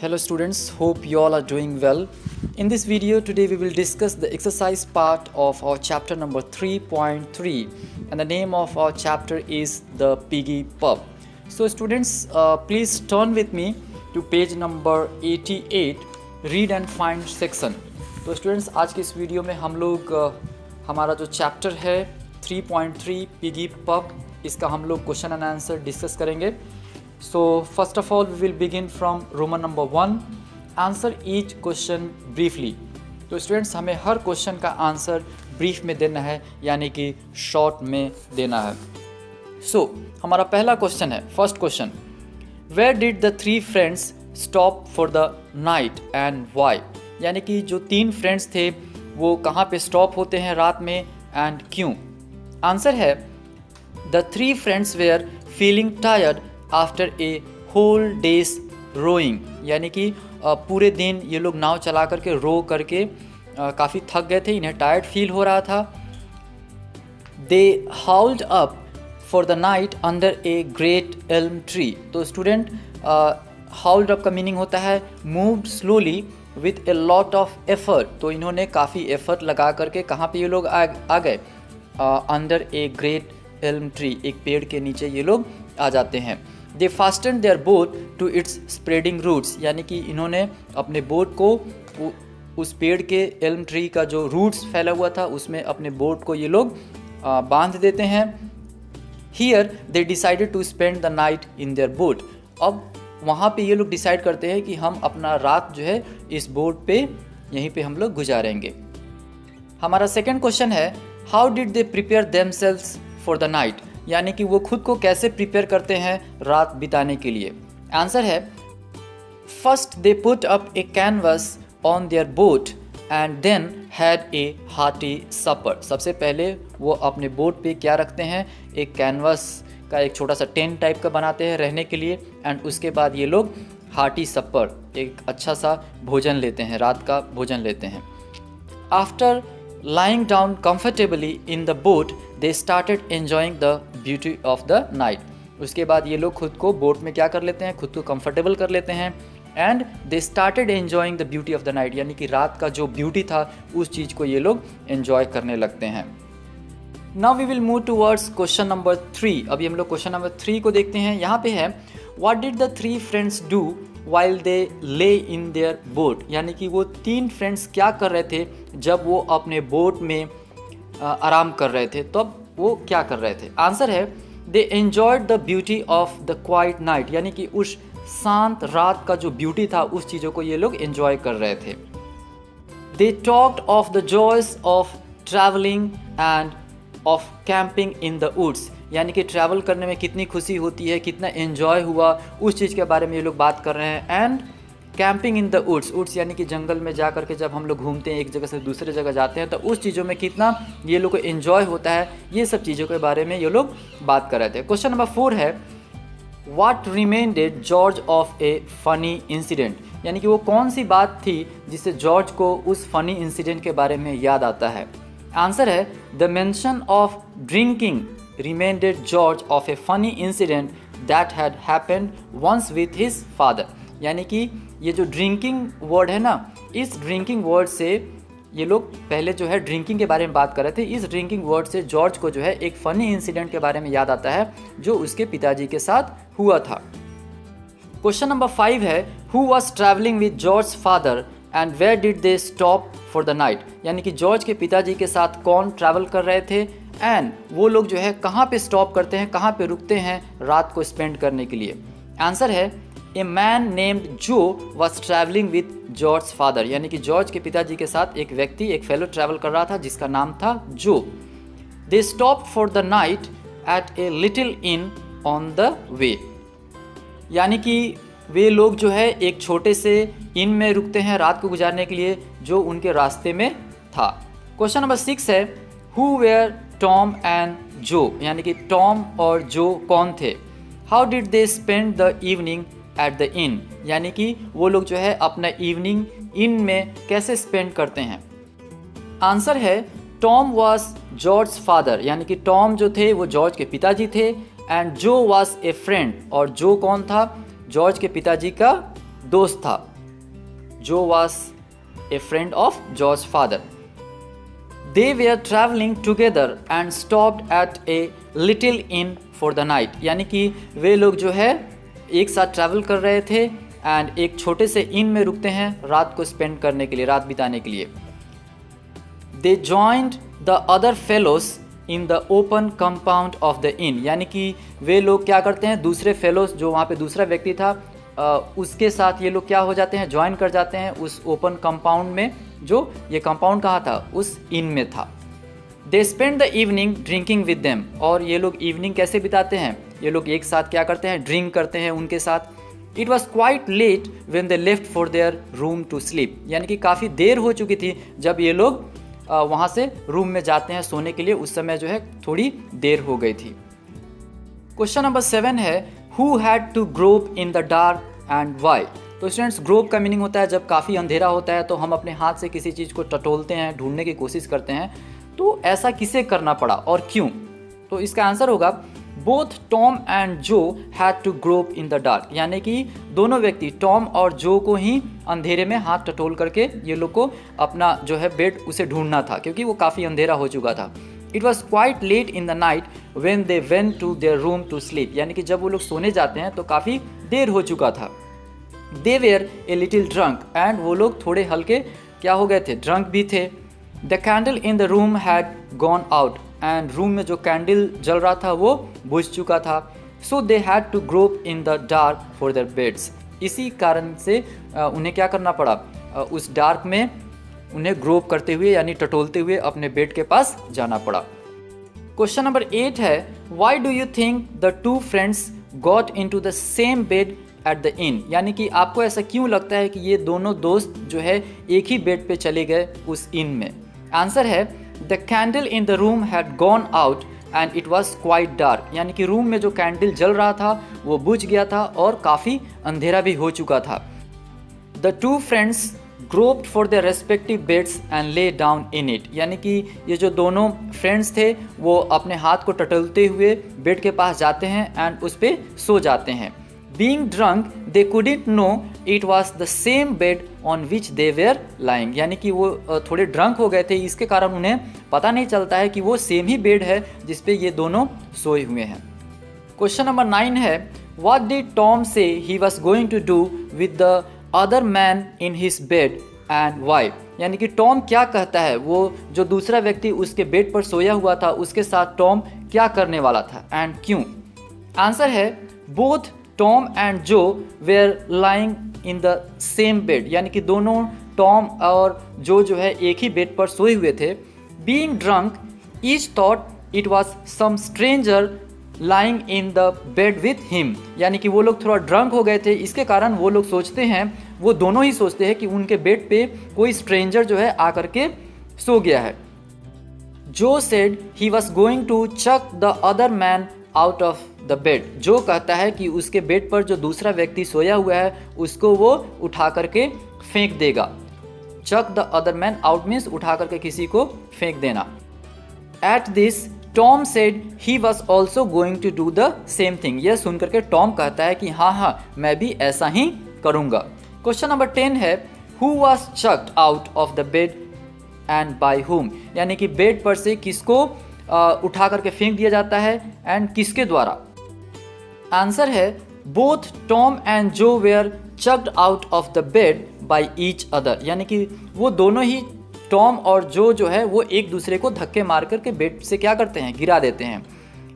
Hello students, hope you all are doing well. In this video today we will discuss the exercise part of our chapter number 3.3 and the name of our chapter is the Piggy Pub. So students, please turn with me to page number 88, read and find section. तो students आज के इस video में हम लोग हमारा जो chapter है 3.3 पिगी पब, इसका हम लोग क्वेश्चन एंड आंसर डिस्कस करेंगे. So first of all we will begin from Roman number 1. Answer each question briefly. तो स्टूडेंट्स हमें हर क्वेश्चन का आंसर ब्रीफ में देना है, यानी कि शॉर्ट में देना है. So हमारा पहला क्वेश्चन है, first question, Where did the three friends stop for the night and why? यानी कि जो तीन फ्रेंड्स थे वो कहाँ पे स्टॉप होते हैं रात में एंड क्यों. आंसर है The three friends were feeling tired after a whole day's rowing, यानी कि पूरे दिन ये लोग नाव चला करके रो करके काफ़ी थक गए थे, इन्हें टायर्ड फील हो रहा था. They hauled up for the night under a great elm tree. तो स्टूडेंट, हाउल्ड अप का मीनिंग होता है moved slowly with a lot of effort. तो इन्होंने काफ़ी एफर्ट लगा करके कहाँ पे ये लोग आ गए, under a great elm tree, एक पेड़ के नीचे ये लोग आ जाते हैं. They fastened their boat to its spreading roots, यानी कि इन्होंने अपने बोट को उस पेड़ के एल्म ट्री का जो रूट्स फैला हुआ था उसमें अपने बोट को ये लोग बांध देते हैं. Here they decided to spend the night in their boat. अब वहाँ पे ये लोग डिसाइड करते हैं कि हम अपना रात जो है इस बोट पे यहीं पे हम लोग गुजारेंगे. हमारा सेकेंड क्वेश्चन है, how did they prepare themselves for the night, यानी कि वो खुद को कैसे प्रिपेयर करते हैं रात बिताने के लिए. आंसर है first they put up a canvas on their boat and then had a hearty supper. सबसे पहले वो अपने बोट पे क्या रखते हैं, एक कैनवस का एक छोटा सा टेंट टाइप का बनाते हैं रहने के लिए, एंड उसके बाद ये लोग हार्टी सपर, एक अच्छा सा भोजन लेते हैं, रात का भोजन लेते हैं. After lying down comfortably in the boat they started enjoying the beauty of the night. उसके बाद ये लोग खुद को बोट में क्या कर लेते हैं, खुद को कंफर्टेबल कर लेते हैं, and they started enjoying the beauty of the night, यानी कि रात का जो ब्यूटी था उस चीज़ को ये लोग एंजॉय करने लगते हैं. Now we will move towards question number 3. अभी हम लोग क्वेश्चन नंबर 3 को देखते हैं. यहाँ पे है what did the three friends do while they ले इन देयर बोट, यानी कि वो तीन फ्रेंड्स क्या कर रहे थे जब वो अपने बोट में आराम कर रहे थे, तब वो क्या कर रहे थे. आंसर है they enjoyed the beauty of the quiet night, यानी कि उस शांत रात का जो ब्यूटी था उस चीज़ों को ये लोग एंजॉय कर रहे थे. They talked of the joys of travelling and of camping in the woods, यानी कि ट्रैवल करने में कितनी खुशी होती है, कितना एंजॉय हुआ, उस चीज़ के बारे में ये लोग बात कर रहे हैं. And camping in the woods, woods यानी कि जंगल में जा करके जब हम लोग घूमते हैं, एक जगह से दूसरे जगह जाते हैं, तो उस चीज़ों में कितना ये लोग को एंजॉय होता है, ये सब चीज़ों के बारे में ये लोग बात कर रहे थे. क्वेश्चन नंबर 4 है what reminded George of a funny incident, यानी कि वो कौन सी बात थी जिससे जॉर्ज को उस फनी इंसिडेंट के बारे में याद आता है. आंसर है the mention of drinking reminded George of a funny incident that had happened once with his father. यानी कि ये जो ड्रिंकिंग वर्ड है ना, इस ड्रिंकिंग वर्ड से ये लोग पहले जो है ड्रिंकिंग के बारे में बात कर रहे थे, इस ड्रिंकिंग वर्ड से जॉर्ज को जो है एक फ़नी इंसिडेंट के बारे में याद आता है जो उसके पिताजी के साथ हुआ था. क्वेश्चन नंबर 5 है who was travelling with George father and where did they stop for the night, यानी कि जॉर्ज के पिताजी के साथ कौन ट्रैवल कर रहे थे एंड वो लोग जो है कहाँ पे स्टॉप करते हैं, कहाँ पे रुकते हैं रात को स्पेंड करने के लिए. आंसर है ए मैन नेम्ड जो was travelling with George father, यानी कि जॉर्ज के पिताजी के साथ एक व्यक्ति, एक फेलो ट्रैवल कर रहा था जिसका नाम था Joe. They stop for the night at a little inn on the way, यानी कि वे लोग जो है एक छोटे से इन में रुकते हैं रात को गुजारने के लिए जो उनके रास्ते में था. क्वेश्चन नंबर 6 है हु वेयर टॉम एंड जो, यानी कि टॉम और जो कौन थे. How did they spend the evening at the in, यानी कि वो लोग जो है अपना इवनिंग इन में कैसे स्पेंड करते हैं. आंसर है टॉम वॉज जॉर्ज फादर, यानी कि टॉम जो थे वो जॉर्ज के पिताजी थे, एंड जो वॉज ए फ्रेंड, और जो कौन था, जॉर्ज के पिताजी का दोस्त था. Joe was a friend of George's father. They were traveling together and stopped at a little inn for the night. यानी कि वे लोग जो है एक साथ ट्रैवल कर रहे थे एंड एक छोटे से इन में रुकते हैं रात को स्पेंड करने के लिए, रात बिताने के लिए. They joined the other fellows in the open compound of the inn. यानी कि वे लोग क्या करते हैं, दूसरे फेलोज जो वहाँ पे दूसरा व्यक्ति था उसके साथ ये लोग क्या हो जाते हैं, ज्वाइन कर जाते हैं उस ओपन कंपाउंड में. जो ये कंपाउंड कहाँ था, उस इन में था. They spend the evening drinking with them. और ये लोग इवनिंग कैसे बिताते हैं, ये लोग एक साथ क्या करते हैं, ड्रिंक करते हैं उनके साथ. It was quite late when they left for their room to sleep. यानी कि काफ़ी देर हो चुकी थी जब ये लोग वहाँ से रूम में जाते हैं सोने के लिए. उस समय जो है थोड़ी देर हो गई थी. क्वेश्चन नंबर 7 है, who had to grope in the dark and why. तो स्टूडेंट्स, ग्रोप का मीनिंग होता है जब काफ़ी अंधेरा होता है तो हम अपने हाथ से किसी चीज़ को टटोलते हैं, ढूंढने की कोशिश करते हैं. तो ऐसा किसे करना पड़ा और क्यों. तो इसका आंसर होगा both Tom and Joe had to grope in the dark. यानी कि दोनों व्यक्ति टॉम और जो को ही अंधेरे में हाथ टटोल करके ये लोग को अपना जो है बेड उसे ढूंढना था क्योंकि वो काफ़ी अंधेरा हो चुका था. It was quite late in the night when they went to their room to sleep. यानी कि जब वो लोग सोने जाते हैं तो काफ़ी देर हो चुका था. They were a little drunk and वो लोग थोड़े हल्के क्या हो गए थे, ड्रंक भी थे. The candle in the room had gone out and room में जो कैंडल जल रहा था वो बुझ चुका था. So they had to grope in the dark for their beds. इसी कारण से उन्हें क्या करना पड़ा, उस डार्क में उन्हें ग्रोप करते हुए यानी टटोलते हुए अपने बेड के पास जाना पड़ा. क्वेश्चन नंबर 8 है, why do you think the two friends got into the same bed at the in. यानी कि आपको ऐसा क्यों लगता है कि ये दोनों दोस्त जो है एक ही बेड पे चले गए उस इन में. आंसर है the candle in the room had gone out and it was quite dark. यानी कि रूम में जो कैंडल जल रहा था वो बुझ गया था और काफ़ी अंधेरा भी हो चुका था. The two friends grouped for their respective beds and lay down in it. यानी कि ये जो दोनों फ्रेंड्स थे वो अपने हाथ को टटोलते हुए बेड के पास जाते हैं एंड उस पर सो जाते हैं. Being drunk, they couldn't know it was the same bed on which they were lying. यानी कि वो थोड़े ड्रंक हो गए थे, इसके कारण उन्हें पता नहीं चलता है कि वो सेम ही बेड है जिस पे ये दोनों सोए हुए हैं. क्वेश्चन नंबर 9 है, What did Tom say he was going to do with the other man in his bed and why. यानी कि टॉम क्या कहता है, वो जो दूसरा व्यक्ति उसके बेड पर सोया हुआ था उसके साथ टॉम क्या करने वाला था एंड क्यों. आंसर है both Tom and Joe were lying in the same bed. यानी कि दोनों टॉम और जो है एक ही बेड पर सोए हुए थे. Being drunk each thought it was some stranger lying in the bed with him. यानी कि वो लोग थोड़ा ड्रंक हो गए थे, इसके कारण वो लोग सोचते हैं, वो दोनों ही सोचते हैं कि उनके बेड पे कोई स्ट्रेंजर जो है आकर के सो गया है. Joe said he was going to chuck the other man out of the bed. Joe कहता है कि उसके बेड पर जो दूसरा व्यक्ति सोया हुआ है उसको वो उठा करके फेंक देगा. Chuck the other man out means उठा करके किसी को फेंक देना. At this Tom said he was also going to do the same thing. यह सुन करके टॉम कहता है कि हाँ मैं भी ऐसा ही करूँगा. क्वेश्चन नंबर 10 है, who was chucked out of the bed and by whom. यानी कि बेड पर से किसको उठा करके फेंक दिया जाता है एंड किसके द्वारा. आंसर है both Tom and Joe were chucked out of the bed by each other. यानी कि वो दोनों ही टॉम और जो है वो एक दूसरे को धक्के मार करके बेड से क्या करते हैं, गिरा देते हैं.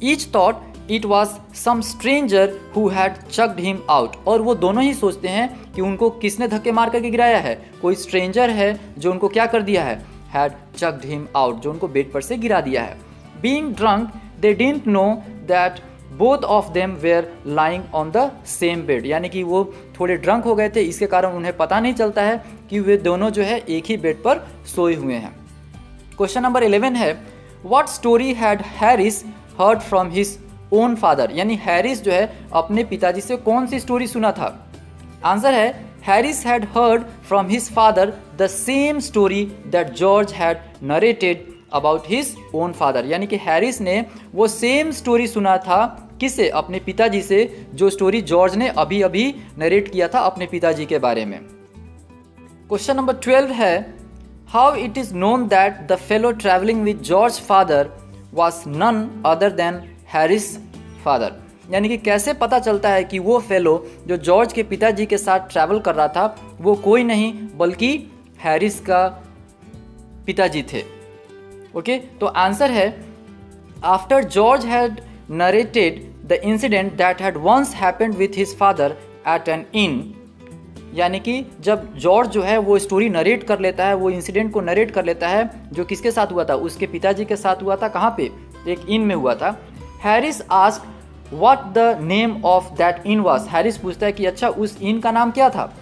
Each thought it was some stranger who had chucked him out. और वो दोनों ही सोचते हैं कि उनको किसने धक्के मार करके गिराया है, कोई स्ट्रेंजर है जो उनको क्या कर दिया है, हैड चक्ड हिम आउट, जो उनको बेड पर से गिरा दिया है. Being drunk they didn't know that both of them were lying on the same bed. यानी कि वो थोड़े ड्रंक हो गए थे, इसके कारण उन्हें पता नहीं चलता है कि वे दोनों जो है एक ही बेड पर सोए हुए हैं. क्वेश्चन नंबर 11 है, what story had Harris heard from his own father. यानी हैरिस जो है अपने पिताजी से कौन सी स्टोरी सुना था. आंसर है Harris had heard from his father the same story that George had narrated about his own father. यानी कि हैरिस ने वो सेम स्टोरी सुना था, किससे, अपने पिताजी से, जो स्टोरी जॉर्ज ने अभी अभी नरेट किया था अपने पिताजी के बारे में. क्वेश्चन नंबर 12 है, how it is known that the fellow travelling with George father was none other than Harris father. यानी कि कैसे पता चलता है कि वो फेलो जो जॉर्ज के पिताजी के साथ ट्रैवल कर रहा था वो कोई नहीं बल्कि हैरिस का पिताजी थे। ओके, तो आंसर है, after George had narrated the incident that had once happened with his father at an inn. यानी कि जब जॉर्ज जो है वो स्टोरी नरेट कर लेता है, वो इंसिडेंट को नरेट कर लेता है जो किसके साथ हुआ था, उसके पिताजी के साथ हुआ था। कहाँ पे? एक इन में हुआ था। Harris asked what the name of that in was. Harris पूछता है कि अच्छा उस इन का नाम क्या था।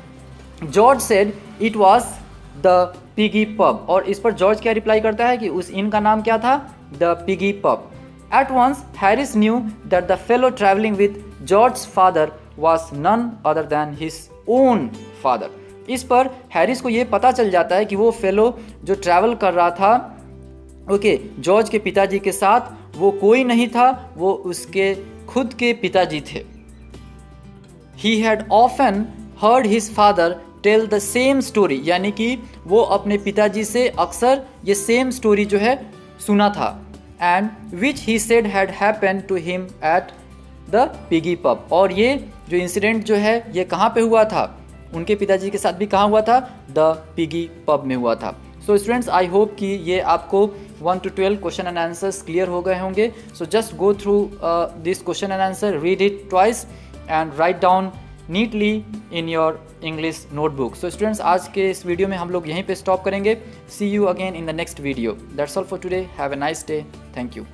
George said it was the piggy pub. और इस पर जॉर्ज क्या रिप्लाई करता है कि उस इन का नाम क्या था, the piggy pub. At once Harris knew that the fellow travelling with George father was none other than his own father। इस पर हैरिस को ये पता चल जाता है कि वो फेलो जो ट्रैवल कर रहा था जॉर्ज के पिताजी के साथ, वो कोई नहीं था, वो उसके खुद के पिताजी थे। He had often heard his father tell the same story। यानी कि वो अपने पिताजी से अक्सर ये सेम स्टोरी जो है सुना था। And which he said had happened to him at the piggy pub. और ये जो इंसिडेंट जो है ये कहाँ पे हुआ था, उनके पिताजी के साथ भी कहाँ हुआ था, द पिगी पब में हुआ था। सो स्टूडेंट्स, आई होप कि ये आपको 1 to 12 question and answers clear हो गए होंगे। So just go through this question and answer, read it twice and write down neatly in your English notebook. So students, आज के इस वीडियो में हम लोग यहीं पे स्टॉप करेंगे। See you again in the next video. That's all for today. Have a nice day. Thank you.